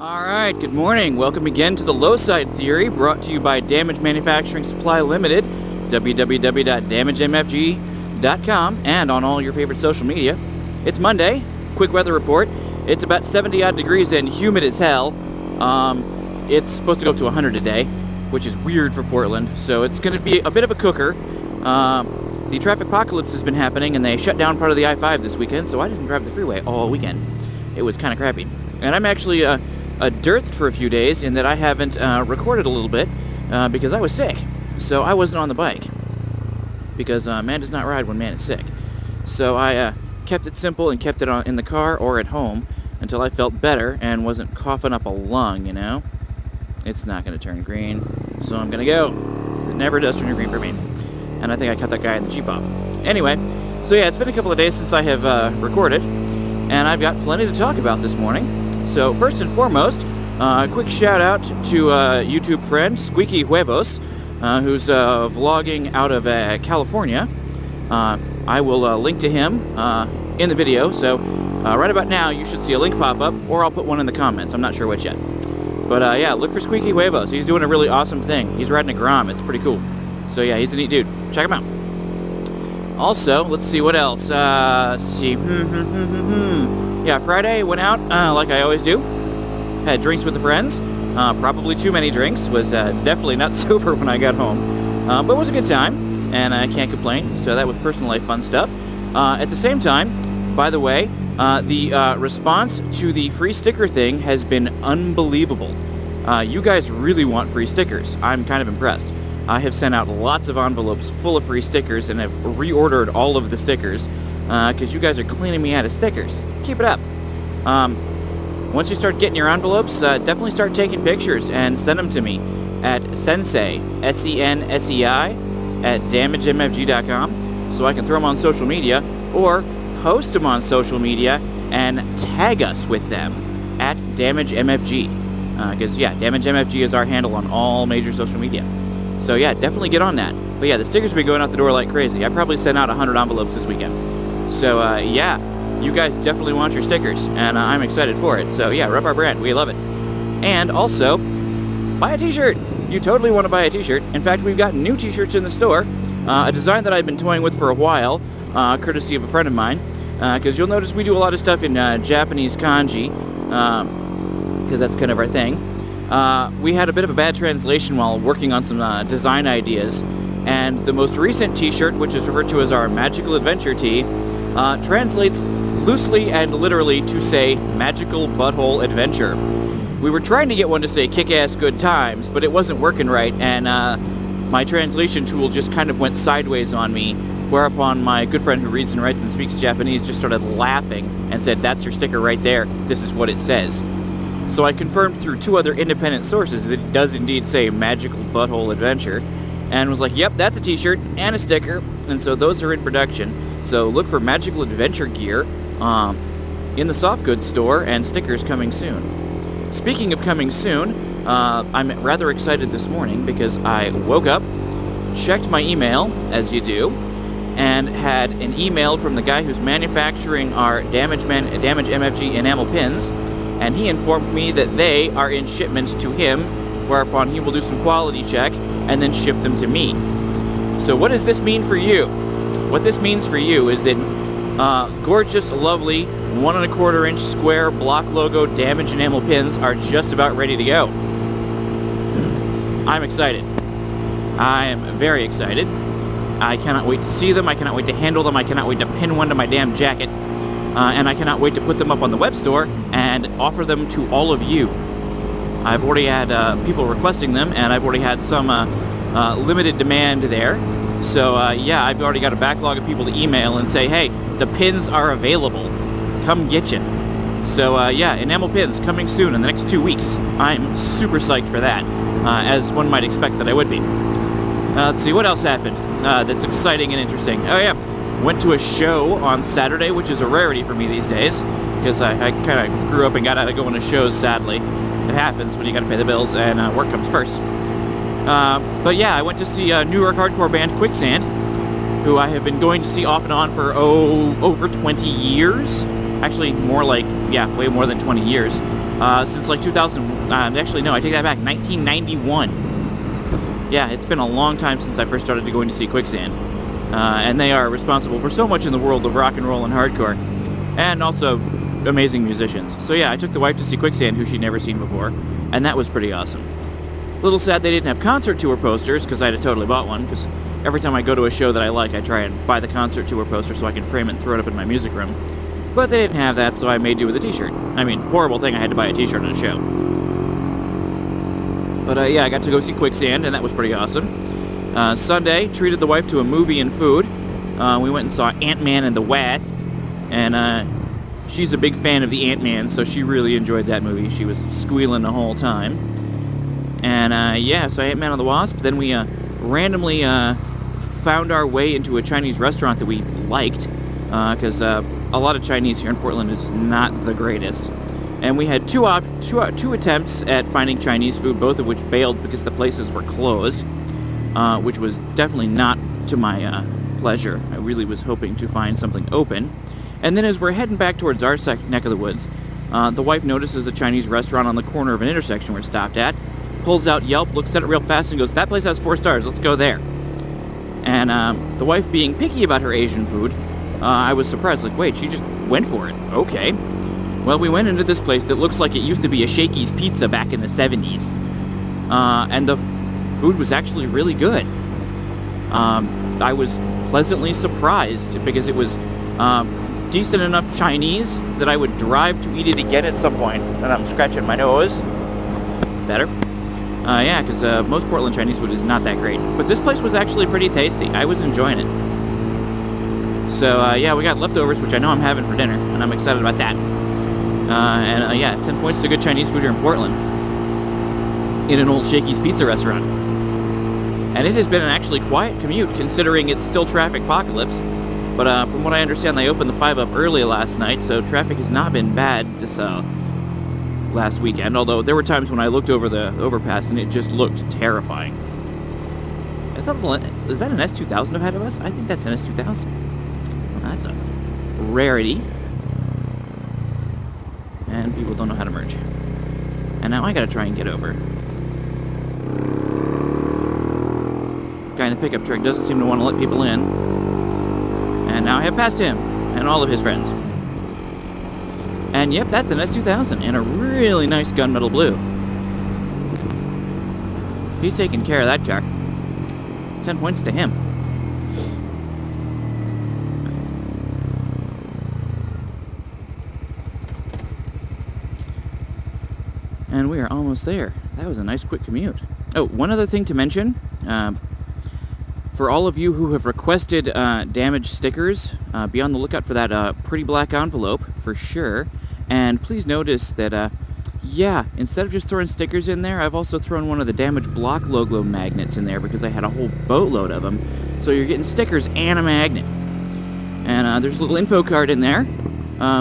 All right, good morning. Welcome again to the LowSide Theory, brought to you by Damage Manufacturing Supply Limited, www.damagemfg.com, and on all your favorite social media. It's Monday. Quick weather report. It's about 70-odd degrees and humid as hell. It's supposed to go up to 100 today, which is weird for Portland, so it's going to be a bit of a cooker. The traffic apocalypse has been happening, and they shut down part of the I-5 this weekend, so I didn't drive the freeway all weekend. It was kind of crappy. And I'm actually dearthed for a few days in that I haven't recorded a little bit because I was sick. So I wasn't on the bike because man does not ride when man is sick. So I kept it simple and kept it in the car or at home until I felt better and wasn't coughing up a lung, you know. It's not going to turn green, so I'm going to go. It never does turn green for me. And I think I cut that guy in the Jeep off. Anyway, so yeah, it's been a couple of days since I have recorded, and I've got plenty to talk about this morning. So first and foremost, a quick shout out to YouTube friend Squeaky Huevos, who's vlogging out of California. I will link to him in the video, so right about now you should see a link pop up, or I'll put one in the comments. I'm not sure which yet. But yeah, look for Squeaky Huevos. He's doing a really awesome thing. He's riding a Grom. It's pretty cool. So yeah, he's a neat dude. Check him out. Also, let's see what else. Let's see. Yeah, Friday went out like I always do. Had drinks with the friends. Probably too many drinks. Was definitely not sober when I got home. But it was a good time, and I can't complain. So that was personal life fun stuff. At the same time, by the way, the response to the free sticker thing has been unbelievable. You guys really want free stickers. I'm kind of impressed. I have sent out lots of envelopes full of free stickers and have reordered all of the stickers because you guys are cleaning me out of stickers. Keep it up. Once you start getting your envelopes, definitely start taking pictures and send them to me at sensei, S-E-N-S-E-I, at damagemfg.com so I can throw them on social media or post them on social media and tag us with them at damagemfg. Because, yeah, damagemfg is our handle on all major social media. So yeah, definitely get on that. But yeah, the stickers will be going out the door like crazy. I probably sent out 100 envelopes this weekend. So yeah, you guys definitely want your stickers, and I'm excited for it. So yeah, rep our brand. We love it. And also, buy a t-shirt. You totally want to buy a t-shirt. In fact, we've got new t-shirts in the store. A design that I've been toying with for a while, courtesy of a friend of mine. Because you'll notice we do a lot of stuff in Japanese kanji, because that's kind of our thing. We had a bit of a bad translation while working on some design ideas, and the most recent t-shirt, which is referred to as our Magical Adventure tee, translates loosely and literally to say Magical Butthole Adventure. We were trying to get one to say Kick-Ass Good Times, but it wasn't working right, and my translation tool just kind of went sideways on me, whereupon my good friend who reads and writes and speaks Japanese just started laughing and said, "That's your sticker right there. This is what it says." So I confirmed through two other independent sources that it does indeed say Magical Butthole Adventure, and was like, yep, that's a t-shirt and a sticker, and so those are in production. So look for Magical Adventure gear in the soft goods store, and stickers coming soon. Speaking of coming soon, I'm rather excited this morning because I woke up, checked my email, as you do, and had an email from the guy who's manufacturing our Damage MFG enamel pins, and he informed me that they are in shipment to him, whereupon he will do some quality check and then ship them to me. So what does this mean for you? What this means for you is that gorgeous, lovely 1 1/4 inch square block logo Damage enamel pins are just about ready to go. I'm excited. I am very excited. I cannot wait to see them. I cannot wait to handle them. I cannot wait to pin one to my damn jacket. And I cannot wait to put them up on the web store and offer them to all of you. I've already had people requesting them, and I've already had some limited demand there. So yeah, I've already got a backlog of people to email and say, hey, the pins are available. Come get you. So yeah, enamel pins coming soon in the next 2 weeks. I'm super psyched for that, as one might expect that I would be. Let's see, what else happened that's exciting and interesting? Oh yeah. Went to a show on Saturday, which is a rarity for me these days, because I kind of grew up and got out of going to shows, sadly. It happens when you got to pay the bills, and work comes first. But yeah, I went to see a New York hardcore band, Quicksand, who I have been going to see off and on for, over 20 years. Actually, more like, yeah, way more than 20 years. since like 2000. Actually, no, I take that back. 1991. Yeah, it's been a long time since I first started going to see Quicksand. And they are responsible for so much in the world of rock and roll and hardcore. And also amazing musicians. So yeah, I took the wife to see Quicksand, who she'd never seen before. And that was pretty awesome. A little sad they didn't have concert tour posters, because I'd have totally bought one. Because every time I go to a show that I like, I try and buy the concert tour poster so I can frame it and throw it up in my music room. But they didn't have that, so I made do with a t-shirt. I mean, horrible thing I had to buy a t-shirt on a show. But yeah, I got to go see Quicksand, and that was pretty awesome. Sunday, treated the wife to a movie and food. We went and saw Ant-Man and the Wasp, and she's a big fan of the Ant-Man, so she really enjoyed that movie. She was squealing the whole time. And yeah, so Ant-Man and the Wasp. Then we randomly found our way into a Chinese restaurant that we liked, because a lot of Chinese here in Portland is not the greatest. And we had two attempts at finding Chinese food, both of which failed because the places were closed. Which was definitely not to my pleasure. I really was hoping to find something open. And then as we're heading back towards our neck of the woods, the wife notices a Chinese restaurant on the corner of an intersection we're stopped at, pulls out Yelp, looks at it real fast and goes, "That place has 4 stars, let's go there." And the wife being picky about her Asian food, I was surprised, like, wait, she just went for it. Okay. Well, we went into this place that looks like it used to be a Shakey's Pizza back in the 70s. And the food was actually really good. I was pleasantly surprised because it was decent enough Chinese that I would drive to eat it again at some point. And I'm scratching my nose. Better. Yeah, because most Portland Chinese food is not that great. But this place was actually pretty tasty. I was enjoying it. So yeah, we got leftovers, which I know I'm having for dinner, and I'm excited about that. And yeah, 10 points to good Chinese food here in Portland. In an old Shakey's Pizza restaurant. And it has been an actually quiet commute, considering it's still traffic apocalypse. But from what I understand, they opened the 5 up early last night, so traffic has not been bad this last weekend. Although there were times when I looked over the overpass and it just looked terrifying. Is that an S2000 ahead of us? I think that's an S2000. Well, that's a rarity. And people don't know how to merge. And now I gotta try and get over. Guy in the pickup truck doesn't seem to want to let people in. And now I have passed him and all of his friends. And yep, that's an S2000 and a really nice gunmetal blue. He's taking care of that car. 10 points to him. And we are almost there. That was a nice quick commute. Oh, one other thing to mention. For all of you who have requested damaged stickers, be on the lookout for that pretty black envelope for sure. And please notice that, yeah, instead of just throwing stickers in there, I've also thrown one of the damaged block logo magnets in there because I had a whole boatload of them. So you're getting stickers and a magnet. And there's a little info card in there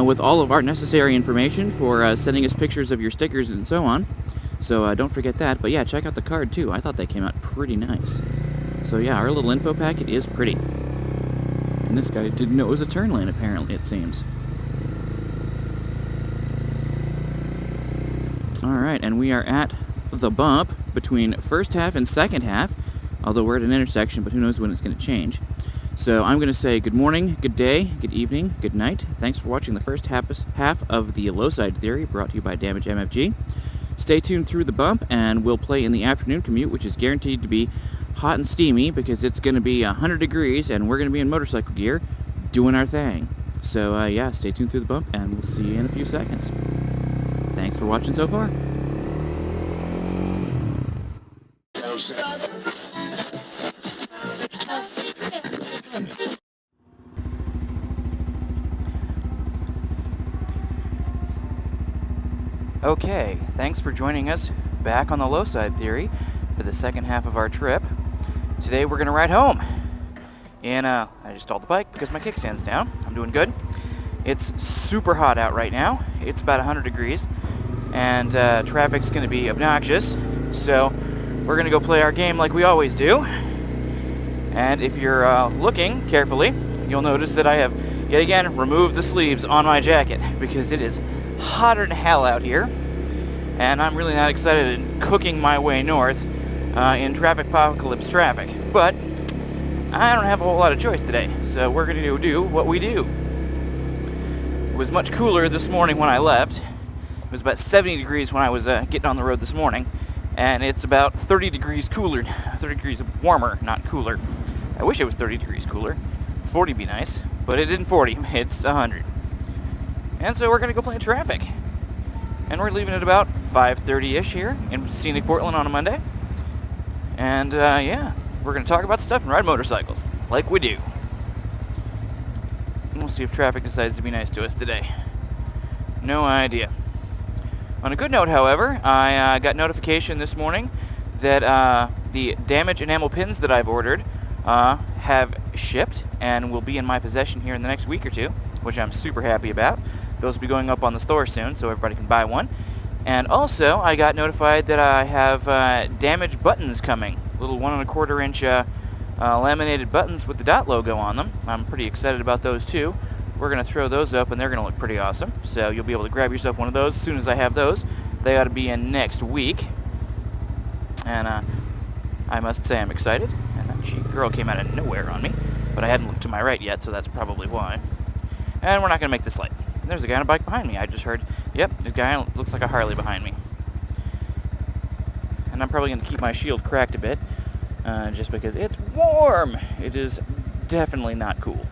with all of our necessary information for sending us pictures of your stickers and so on. So don't forget that. But yeah, check out the card too. I thought they came out pretty nice. So yeah, our little info packet is pretty. And this guy didn't know it was a turn lane, apparently, it seems. Alright, and we are at the bump between first half and second half. Although we're at an intersection, but who knows when it's going to change. So I'm going to say good morning, good day, good evening, good night. Thanks for watching the first half of the LowSide Theory, brought to you by Damage MFG. Stay tuned through the bump, and we'll play in the afternoon commute, which is guaranteed to be hot and steamy because it's going to be 100 degrees and we're going to be in motorcycle gear doing our thing. So yeah, stay tuned through the bump and we'll see you in a few seconds. Thanks for watching so far. Okay, thanks for joining us back on the LowSide Theory for the second half of our trip. Today we're gonna ride home. And I just stalled the bike because my kickstand's down. I'm doing good. It's super hot out right now. It's about 100 degrees. And traffic's gonna be obnoxious. So we're gonna go play our game like we always do. And if you're looking carefully, you'll notice that I have yet again removed the sleeves on my jacket because it is hotter than hell out here. and I'm really not excited in cooking my way north in traffic apocalypse traffic. But I don't have a whole lot of choice today, so we're going to do what we do. It was much cooler this morning when I left. It was about 70 degrees when I was getting on the road this morning, and it's about 30 degrees cooler, 30 degrees warmer, not cooler. I wish it was 30 degrees cooler. 40 would be nice, but it isn't 40, it's 100. And so we're going to go play in traffic. And we're leaving at about 5:30-ish here in scenic Portland on a Monday. And yeah, we're going to talk about stuff and ride motorcycles, like we do. And we'll see if traffic decides to be nice to us today. No idea. On a good note, however, I got notification this morning that the damaged enamel pins that I've ordered have shipped and will be in my possession here in the next week or two, which I'm super happy about. Those will be going up on the store soon, so everybody can buy one. And also, I got notified that I have damaged buttons coming, little 1 1/4 inch laminated buttons with the dot logo on them. I'm pretty excited about those too. We're going to throw those up, and they're going to look pretty awesome. So you'll be able to grab yourself one of those as soon as I have those. They ought to be in next week. And I must say I'm excited. And that girl came out of nowhere on me, but I hadn't looked to my right yet, so that's probably why. And we're not going to make this light. And there's a guy on a bike behind me. I just heard, yep, this guy looks like a Harley behind me. And I'm probably going to keep my shield cracked a bit, just because it's warm. It is definitely not cool.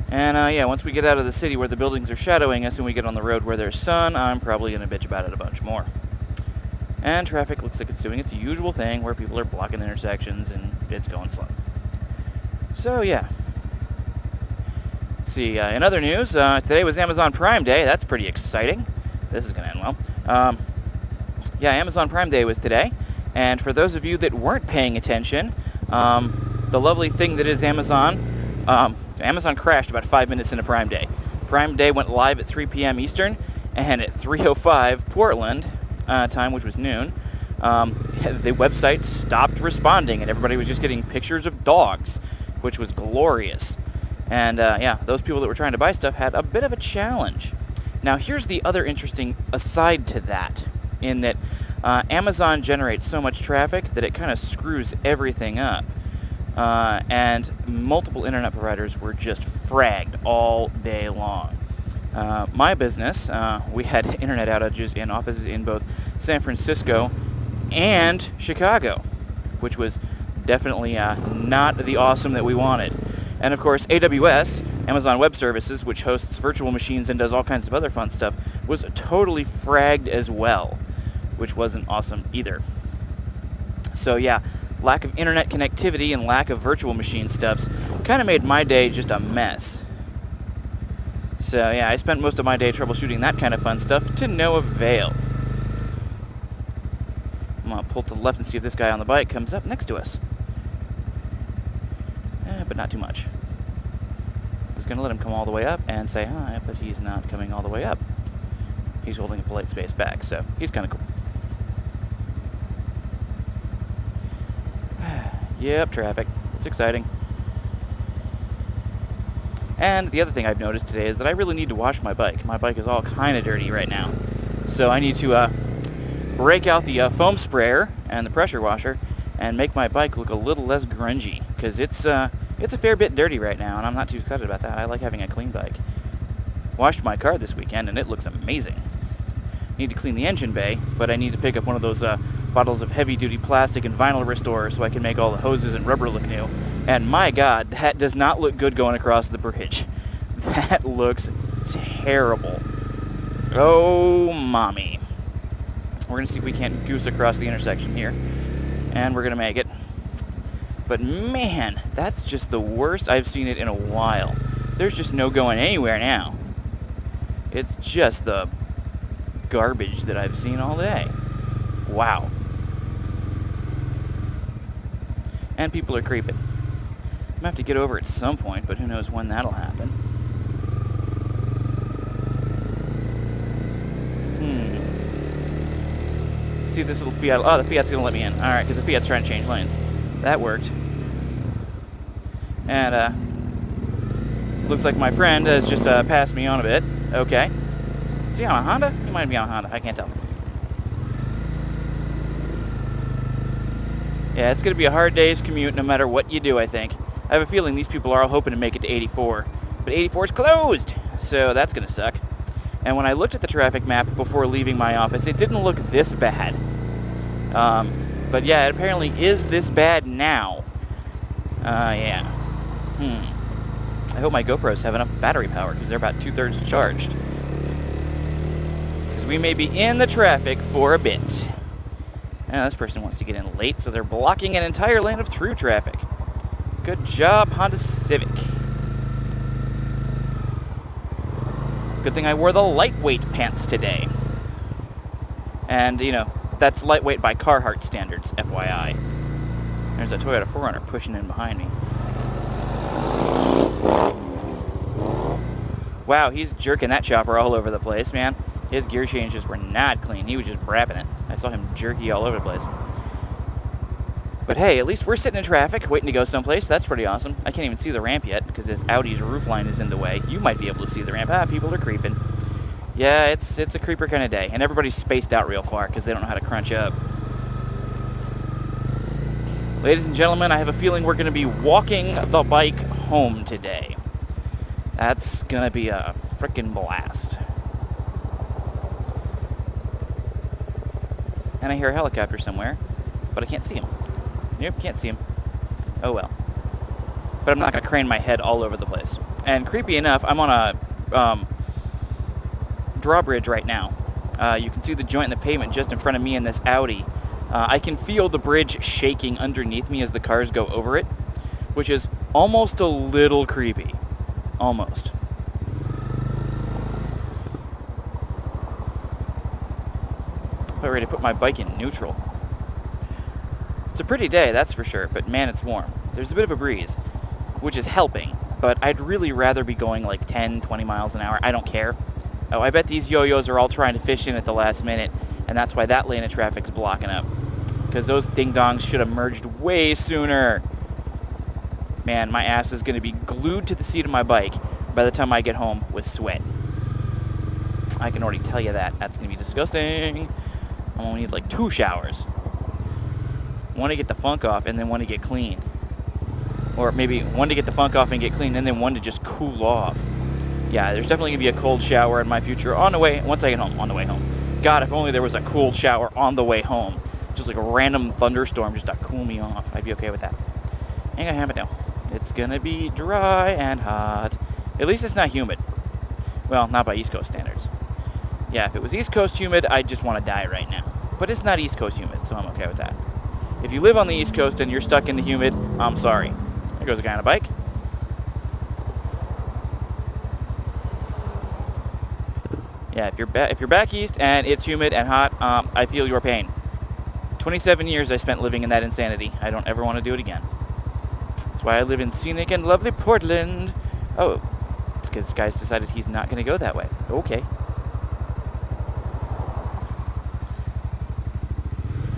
And yeah, once we get out of the city where the buildings are shadowing us and we get on the road where there's sun, I'm probably going to bitch about it a bunch more. And traffic looks like it's doing its usual thing where people are blocking intersections and it's going slow. So yeah. Let's see, in other news, today was Amazon Prime Day. That's pretty exciting. This is going to end well. Yeah, Amazon Prime Day was today. And for those of you that weren't paying attention, the lovely thing that is Amazon, Amazon crashed about 5 minutes into Prime Day. Prime Day went live at 3 p.m. Eastern, and at 3:05 Portland time, which was noon, the website stopped responding, and everybody was just getting pictures of dogs, which was glorious. And yeah, those people that were trying to buy stuff had a bit of a challenge. Now, here's the other interesting aside to that, in that Amazon generates so much traffic that it kind of screws everything up. And multiple internet providers were just fragged all day long. My business, we had internet outages in offices in both San Francisco and Chicago, which was definitely not the awesome that we wanted. And of course, AWS, Amazon Web Services, which hosts virtual machines and does all kinds of other fun stuff, was totally fragged as well, which wasn't awesome either. So yeah, lack of internet connectivity and lack of virtual machine stuffs kind of made my day just a mess. So yeah, I spent most of my day troubleshooting that kind of fun stuff to no avail. I'm going to pull to the left and see if this guy on the bike comes up next to us. But not too much. I was going to let him come all the way up and say hi, but he's not coming all the way up. He's holding a polite space back, so he's kind of cool. Yep, traffic. It's exciting. And the other thing I've noticed today is that I really need to wash my bike. My bike is all kind of dirty right now. So I need to break out the foam sprayer and the pressure washer and make my bike look a little less grungy, because it's a fair bit dirty right now, and I'm not too excited about that. I like having a clean bike. Washed my car this weekend, and it looks amazing. Need to clean the engine bay, but I need to pick up one of those bottles of heavy-duty plastic and vinyl restorer so I can make all the hoses and rubber look new. And my God, that does not look good going across the bridge. That looks terrible. Oh, mommy. We're going to see if we can't goose across the intersection here. And we're going to make it. But man, that's just the worst I've seen it in a while. There's just no going anywhere now. It's just the garbage that I've seen all day. Wow. And people are creeping. I'm going to have to get over at some point, but who knows when that'll happen. See if this little Fiat... Oh, the Fiat's going to let me in. Alright, because the Fiat's trying to change lanes. That worked. And, looks like my friend has just passed me on a bit. Okay. Is he on a Honda? He might be on a Honda. I can't tell. Yeah, it's going to be a hard day's commute no matter what you do, I think. I have a feeling these people are all hoping to make it to 84. But 84 is closed, so that's going to suck. And when I looked at the traffic map before leaving my office, it didn't look this bad. But yeah, it apparently is this bad now. Yeah. I hope my GoPros have enough battery power, because they're about 2/3 charged. Because we may be in the traffic for a bit. And this person wants to get in late, so they're blocking an entire lane of through traffic. Good job, Honda Civic. Good thing I wore the lightweight pants today. And, you know, that's lightweight by Carhartt standards, FYI. There's a Toyota 4Runner pushing in behind me. Wow, he's jerking that chopper all over the place, man. His gear changes were not clean. He was just brapping it. I saw him jerky all over the place. But hey, at least we're sitting in traffic, waiting to go someplace. That's pretty awesome. I can't even see the ramp yet, because this Audi's roofline is in the way. You might be able to see the ramp. People are creeping. Yeah, it's a creeper kind of day. And everybody's spaced out real far, because they don't know how to crunch up. Ladies and gentlemen, I have a feeling we're going to be walking the bike home today. That's going to be a frickin' blast. And I hear a helicopter somewhere, but I can't see him. Nope, can't see him. Oh well. But I'm not going to crane my head all over the place. And creepy enough, I'm on a drawbridge right now. You can see the joint in the pavement just in front of me in this Audi. I can feel the bridge shaking underneath me as the cars go over it, which is almost a little creepy. Almost. About ready to put my bike in neutral. It's a pretty day, that's for sure, but man, it's warm. There's a bit of a breeze, which is helping, but I'd really rather be going like 10, 20 miles an hour. I don't care. Oh, I bet these yo-yos are all trying to fish in at the last minute, and that's why that lane of traffic's blocking up. Because those ding-dongs should have merged way sooner. Man, my ass is going to be glued to the seat of my bike by the time I get home with sweat. I can already tell you that. That's going to be disgusting. I'm going to need like 2 showers. One to get the funk off and then one to get clean. Or maybe one to get the funk off and get clean and then one to just cool off. Yeah, there's definitely going to be a cold shower in my future on the way, once I get home, on the way home. God, if only there was a cold shower on the way home. Just like a random thunderstorm just to cool me off. I'd be okay with that. Ain't gonna happen now. It's gonna be dry and hot. At least it's not humid. Well, not by East Coast standards. Yeah, if it was East Coast humid, I'd just want to die right now. But it's not East Coast humid, so I'm okay with that. If you live on the East Coast and you're stuck in the humid, I'm sorry. There goes a guy on a bike. Yeah, if you're back east and it's humid and hot, I feel your pain. 27 years I spent living in that insanity. I don't ever want to do it again. That's why I live in scenic and lovely Portland. Oh, it's because this guy's decided he's not going to go that way. Okay.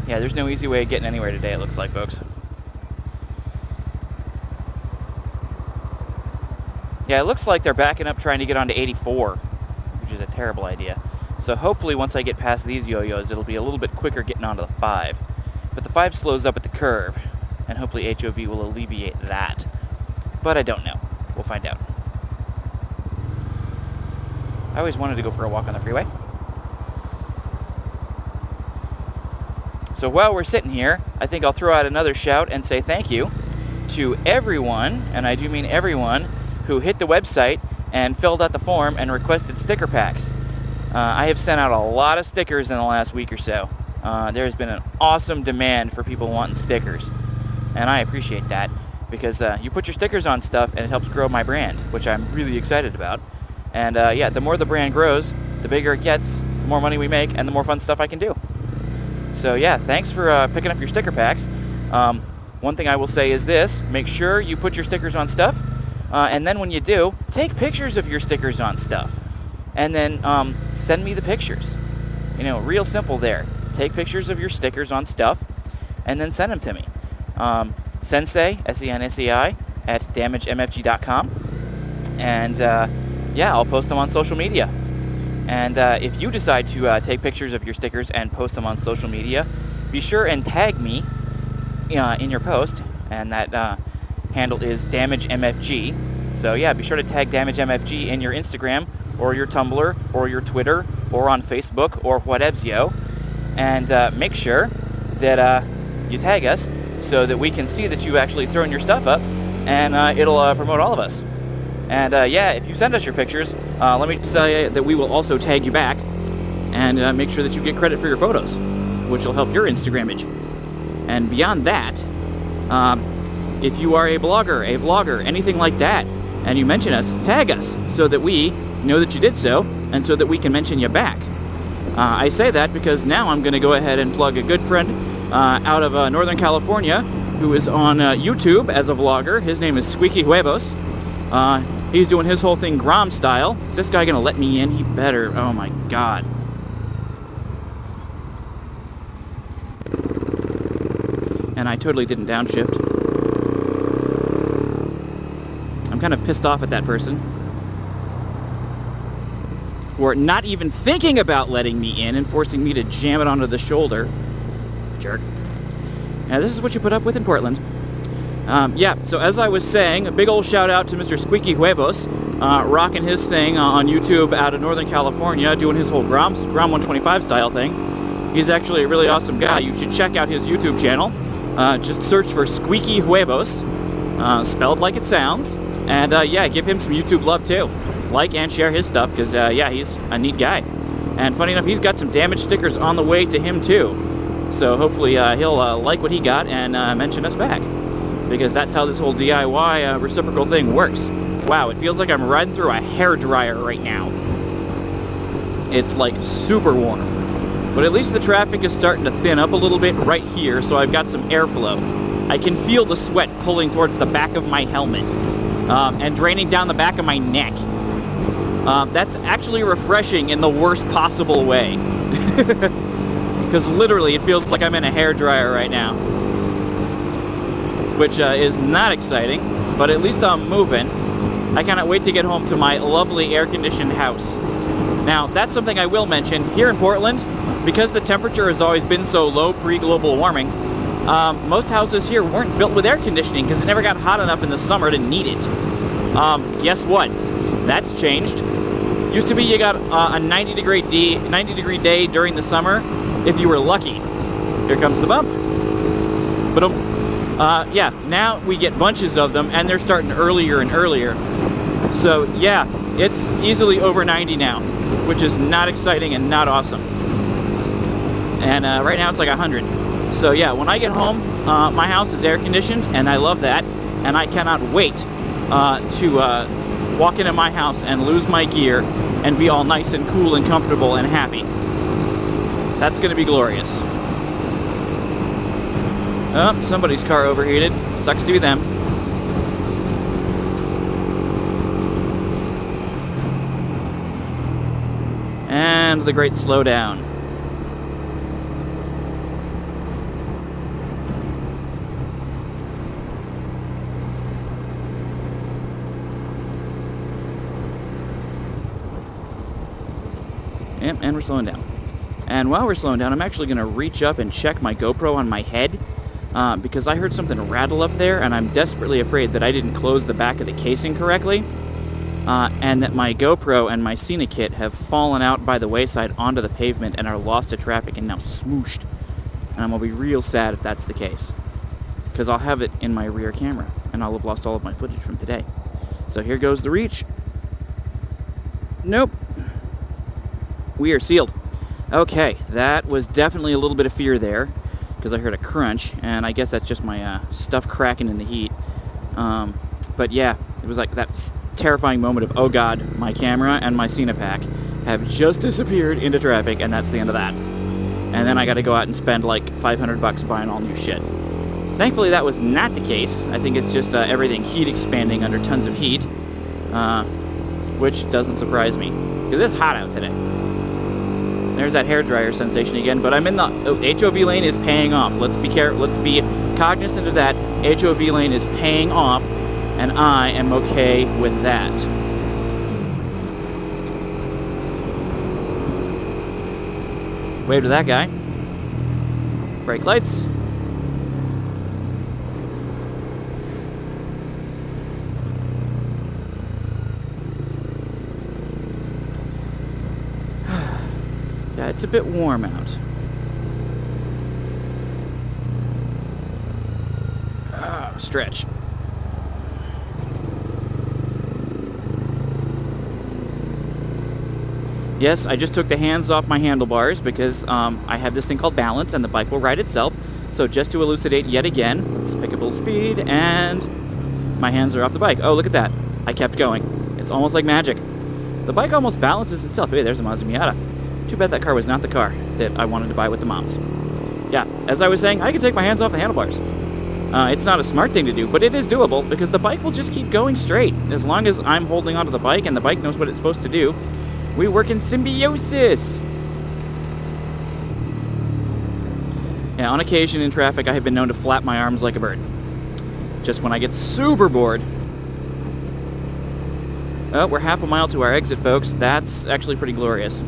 Yeah, there's no easy way of getting anywhere today, it looks like, folks. Yeah, it looks like they're backing up trying to get onto 84, which is a terrible idea. So hopefully once I get past these yo-yos, it'll be a little bit quicker getting onto the 5. But the 5 slows up at the curve, and hopefully HOV will alleviate that. But I don't know. We'll find out. I always wanted to go for a walk on the freeway. So while we're sitting here, I think I'll throw out another shout and say thank you to everyone, and I do mean everyone, who hit the website and filled out the form and requested sticker packs. I have sent out a lot of stickers in the last week or so. There's been an awesome demand for people wanting stickers, and I appreciate that because you put your stickers on stuff and it helps grow my brand, which I'm really excited about. And yeah, the more the brand grows, the bigger it gets, the more money we make, and the more fun stuff I can do. So yeah, thanks for picking up your sticker packs. One thing I will say is this: make sure you put your stickers on stuff, and then when you do, take pictures of your stickers on stuff. And then send me the pictures. You know, real simple there. Take pictures of your stickers on stuff, and then send them to me. Sensei, SENSEI, at damagemfg.com. And yeah, I'll post them on social media. And if you decide to take pictures of your stickers and post them on social media, be sure and tag me in your post, and that handle is DamageMFG. So yeah, be sure to tag DamageMFG in your Instagram or your Tumblr or your Twitter or on Facebook or whatevs-yo, and make sure that you tag us so that we can see that you've actually thrown your stuff up, and it'll promote all of us. And yeah, if you send us your pictures, let me say that we will also tag you back and make sure that you get credit for your photos, which will help your Instagram image. And beyond that, if you are a blogger, a vlogger, anything like that, and you mention us, tag us so that we know that you did so, and so that we can mention you back. I say that because now I'm going to go ahead and plug a good friend out of Northern California who is on YouTube as a vlogger. His name is Squeaky Huevos. He's doing his whole thing Grom style. Is this guy going to let me in? He better. Oh my god. And I totally didn't downshift. I'm kind of pissed off at that person for not even thinking about letting me in and forcing me to jam it onto the shoulder. Jerk. Now this is what you put up with in Portland. Yeah, so as I was saying, a big old shout out to Mr. Squeaky Huevos, rocking his thing on YouTube out of Northern California, doing his whole Grom 125 style thing. He's actually a really awesome guy. You should check out his YouTube channel. Just search for Squeaky Huevos, spelled like it sounds. And yeah, give him some YouTube love too. Like and share his stuff, because yeah, he's a neat guy. And funny enough, he's got some damage stickers on the way to him too. So hopefully he'll like what he got and mention us back. Because that's how this whole DIY reciprocal thing works. Wow, it feels like I'm riding through a hairdryer right now. It's like super warm. But at least the traffic is starting to thin up a little bit right here, so I've got some airflow. I can feel the sweat pulling towards the back of my helmet and draining down the back of my neck. That's actually refreshing in the worst possible way. Because literally it feels like I'm in a hairdryer right now. Which is not exciting, but at least I'm moving. I cannot wait to get home to my lovely air-conditioned house. Now, that's something I will mention. Here in Portland, because the temperature has always been so low pre-global warming, most houses here weren't built with air conditioning because it never got hot enough in the summer to need it. Guess what? That's changed. Used to be you got a 90 degree day during the summer if you were lucky. Here comes the bump. But yeah, now we get bunches of them, and they're starting earlier and earlier. So yeah, it's easily over 90 now, which is not exciting and not awesome. And right now it's like 100. So yeah, when I get home, my house is air conditioned, and I love that. And I cannot wait to walk into my house and lose my gear and be all nice and cool and comfortable and happy. That's going to be glorious. Oh, somebody's car overheated. Sucks to be them. And the great slowdown. Yep, and we're slowing down. And while we're slowing down, I'm actually going to reach up and check my GoPro on my head. Because I heard something rattle up there, and I'm desperately afraid that I didn't close the back of the casing correctly, and that my GoPro and my Cena kit have fallen out by the wayside onto the pavement and are lost to traffic and now smooshed. And I'm going to be real sad if that's the case, because I'll have it in my rear camera, and I'll have lost all of my footage from today. So here goes the reach. Nope. We are sealed. Okay, that was definitely a little bit of fear there, because I heard a crunch, and I guess that's just my stuff cracking in the heat. But yeah, it was like that terrifying moment of, oh god, my camera and my Cena pack have just disappeared into traffic, and that's the end of that. And then I got to go out and spend like $500 buying all new shit. Thankfully, that was not the case. I think it's just everything heat expanding under tons of heat, which doesn't surprise me, because it's hot out today. There's that hairdryer sensation again, but I'm in the HOV lane is paying off. Let's be cognizant of that. HOV lane is paying off, and I am okay with that. Wave to that guy. Brake lights. Yeah, it's a bit warm out. Stretch. Yes, I just took the hands off my handlebars because I have this thing called balance and the bike will ride itself. So just to elucidate yet again, let's pick up a little speed and my hands are off the bike. Oh, look at that. I kept going. It's almost like magic. The bike almost balances itself. Hey, there's a Mazda Miata. Too bad that car was not the car that I wanted to buy with the moms. Yeah, as I was saying, I can take my hands off the handlebars. It's not a smart thing to do, but it is doable because the bike will just keep going straight. As long as I'm holding onto the bike and the bike knows what it's supposed to do, we work in symbiosis. Yeah, on occasion in traffic, I have been known to flap my arms like a bird. Just when I get super bored. Oh, we're half a mile to our exit, folks. That's actually pretty glorious.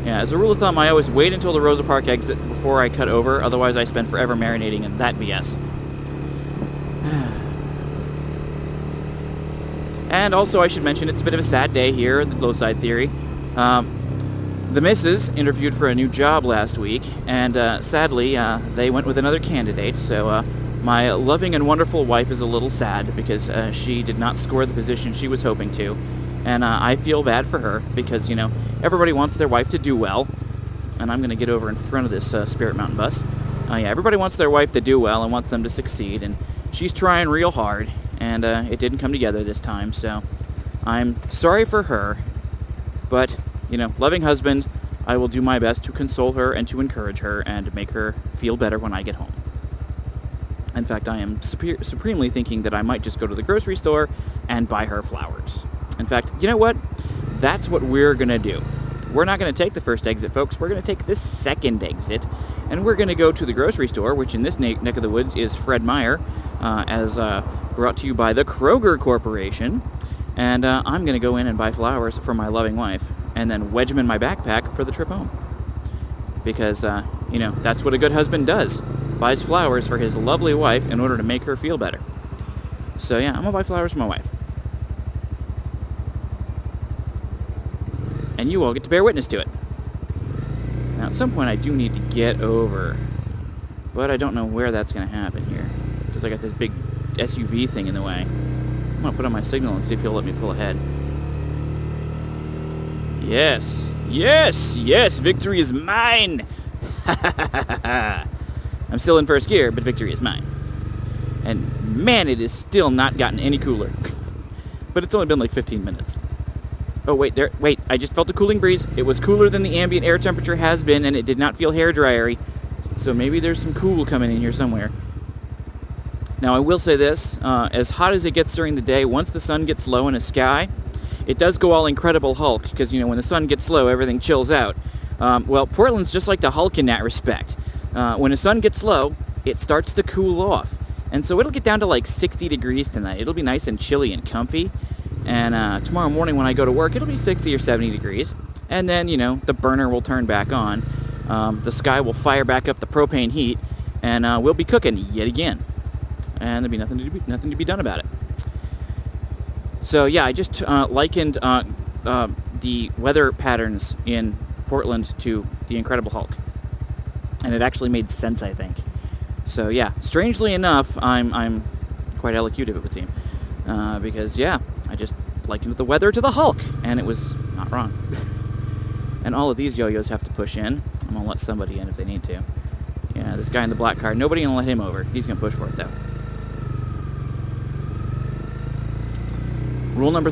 Yeah, as a rule of thumb, I always wait until the Rosa Park exit before I cut over. Otherwise, I spend forever marinating in that BS. And also, I should mention, it's a bit of a sad day here at the LowSide Theory. The missus interviewed for a new job last week, and sadly, they went with another candidate, so my loving and wonderful wife is a little sad because she did not score the position she was hoping to. And I feel bad for her because, you know, everybody wants their wife to do well. And I'm going to get over in front of this Spirit Mountain bus. Yeah, everybody wants their wife to do well and wants them to succeed, and she's trying real hard. And it didn't come together this time, so I'm sorry for her. But, you know, loving husband, I will do my best to console her and to encourage her and make her feel better when I get home. In fact, I am supremely thinking that I might just go to the grocery store and buy her flowers. In fact, you know what? That's what we're going to do. We're not going to take the first exit, folks. We're going to take the second exit, and we're going to go to the grocery store, which in this neck of the woods is Fred Meyer, as brought to you by the Kroger Corporation. And I'm going to go in and buy flowers for my loving wife and then wedge them in my backpack for the trip home. Because, you know, that's what a good husband does. Buys flowers for his lovely wife in order to make her feel better. So, yeah, I'm going to buy flowers for my wife. And you all get to bear witness to it. Now, at some point, I do need to get over. But I don't know where that's going to happen here. Because I got this big SUV thing in the way. I'm going to put on my signal and see if he'll let me pull ahead. Yes. Yes. Yes. Victory is mine. I'm still in first gear, but victory is mine. And man, it is still not gotten any cooler. But it's only been like 15 minutes. Oh, wait, I just felt a cooling breeze. It was cooler than the ambient air temperature has been, and it did not feel hair dryery. So maybe there's some cool coming in here somewhere. Now, I will say this, as hot as it gets during the day, once the sun gets low in the sky, it does go all Incredible Hulk, because, you know, when the sun gets low, everything chills out. Well, Portland's just like the Hulk in that respect. When the sun gets low, it starts to cool off. And so it'll get down to like 60 degrees tonight. It'll be nice and chilly and comfy. And tomorrow morning when I go to work, it'll be 60 or 70 degrees. And then, you know, the burner will turn back on. The sky will fire back up the propane heat, and we'll be cooking yet again. And there'll be nothing to be done about it. So yeah, I just likened the weather patterns in Portland to the Incredible Hulk, and it actually made sense, I think. So yeah, strangely enough, I'm quite elocutive, it would seem, because yeah, I just likened the weather to the Hulk, and it was not wrong. And all of these yo-yos have to push in. I'm gonna let somebody in if they need to. Yeah, this guy in the black car, nobody gonna let him over. He's gonna push for it though. Rule of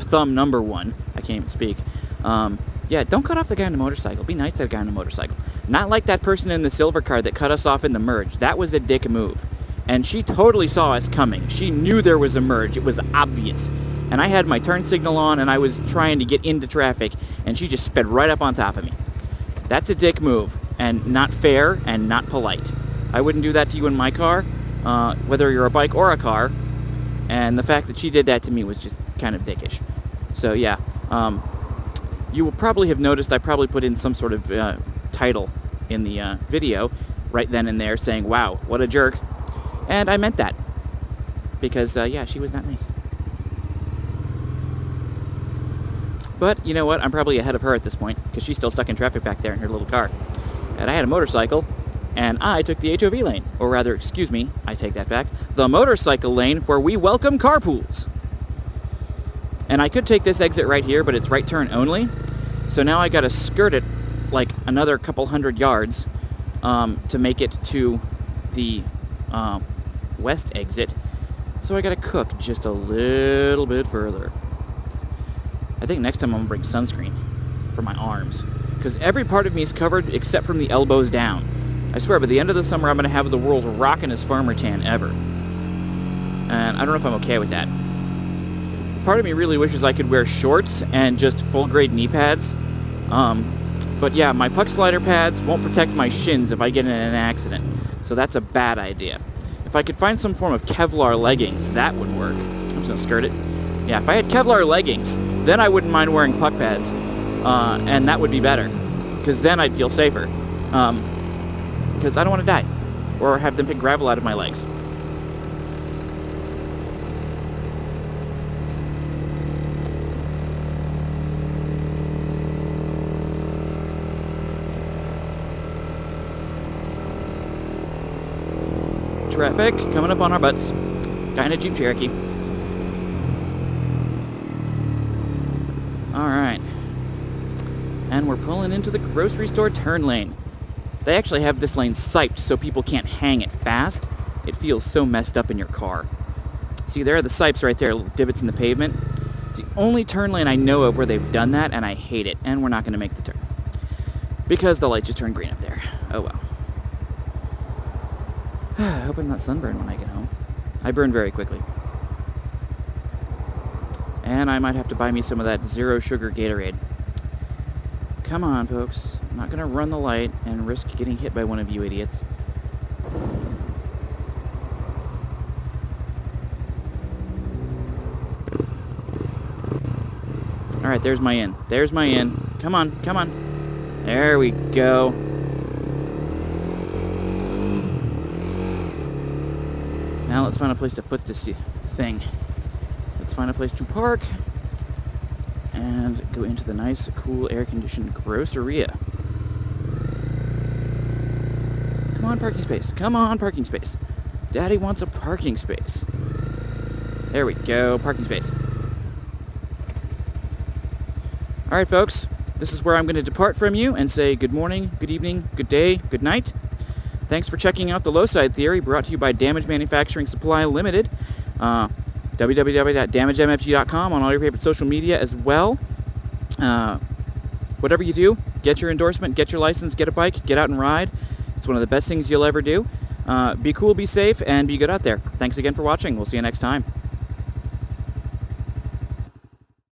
thumb number one. I can't even speak. Yeah, don't cut off the guy on the motorcycle. Be nice to the guy on the motorcycle. Not like that person in the silver car that cut us off in the merge. That was a dick move. And she totally saw us coming. She knew there was a merge. It was obvious. And I had my turn signal on, and I was trying to get into traffic, and she just sped right up on top of me. That's a dick move, and not fair, and not polite. I wouldn't do that to you in my car, whether you're a bike or a car. And the fact that she did that to me was just kind of dickish. So yeah, You will probably have noticed I probably put in some sort of title in the video right then and there saying, wow, what a jerk. And I meant that. Because, yeah, she was not nice. But, you know what? I'm probably ahead of her at this point, because she's still stuck in traffic back there in her little car. And I had a motorcycle, and I took the HOV lane. Or rather, excuse me, I take that back. The motorcycle lane where we welcome carpools. And I could take this exit right here, but it's right turn only. So now I gotta skirt it like another couple hundred yards to make it to the west exit. So I gotta cook just a little bit further. I think next time I'm gonna bring sunscreen for my arms, because every part of me is covered except from the elbows down. I swear, by the end of the summer, I'm gonna have the world's rockin'est farmer tan ever. And I don't know if I'm okay with that. Part of me really wishes I could wear shorts and just full-grade knee pads. But yeah, my puck slider pads won't protect my shins if I get in an accident. So that's a bad idea. If I could find some form of Kevlar leggings, that would work. I'm just gonna skirt it. Yeah, if I had Kevlar leggings, then I wouldn't mind wearing puck pads. And that would be better. Because then I'd feel safer. Because I don't want to die. Or have them pick gravel out of my legs. Traffic coming up on our butts. Guy in a Jeep Cherokee. Alright. And we're pulling into the grocery store turn lane. They actually have this lane siped so people can't hang it fast. It feels so messed up in your car. See, there are the sipes right there, little divots in the pavement. It's the only turn lane I know of where they've done that, and I hate it. And we're not going to make the turn. Because the light just turned green up there. Oh well. I hope I'm not sunburned when I get home. I burn very quickly. And I might have to buy me some of that zero sugar Gatorade. Come on, folks. I'm not going to run the light and risk getting hit by one of you idiots. Alright, there's my in. There's my in. Come on, come on. There we go. Now let's find a place to put this thing. Let's find a place to park and go into the nice, cool, air-conditioned groceria. Come on, parking space. Come on, parking space. Daddy wants a parking space. There we go, parking space. All right, folks, this is where I'm going to depart from you and say good morning, good evening, good day, good night. Thanks for checking out the LowSide Theory, brought to you by Damage Manufacturing Supply Limited. www.damagemfg.com on all your favorite social media as well. Whatever you do, get your endorsement, get your license, get a bike, get out and ride. It's one of the best things you'll ever do. Be cool, be safe, and be good out there. Thanks again for watching. We'll see you next time.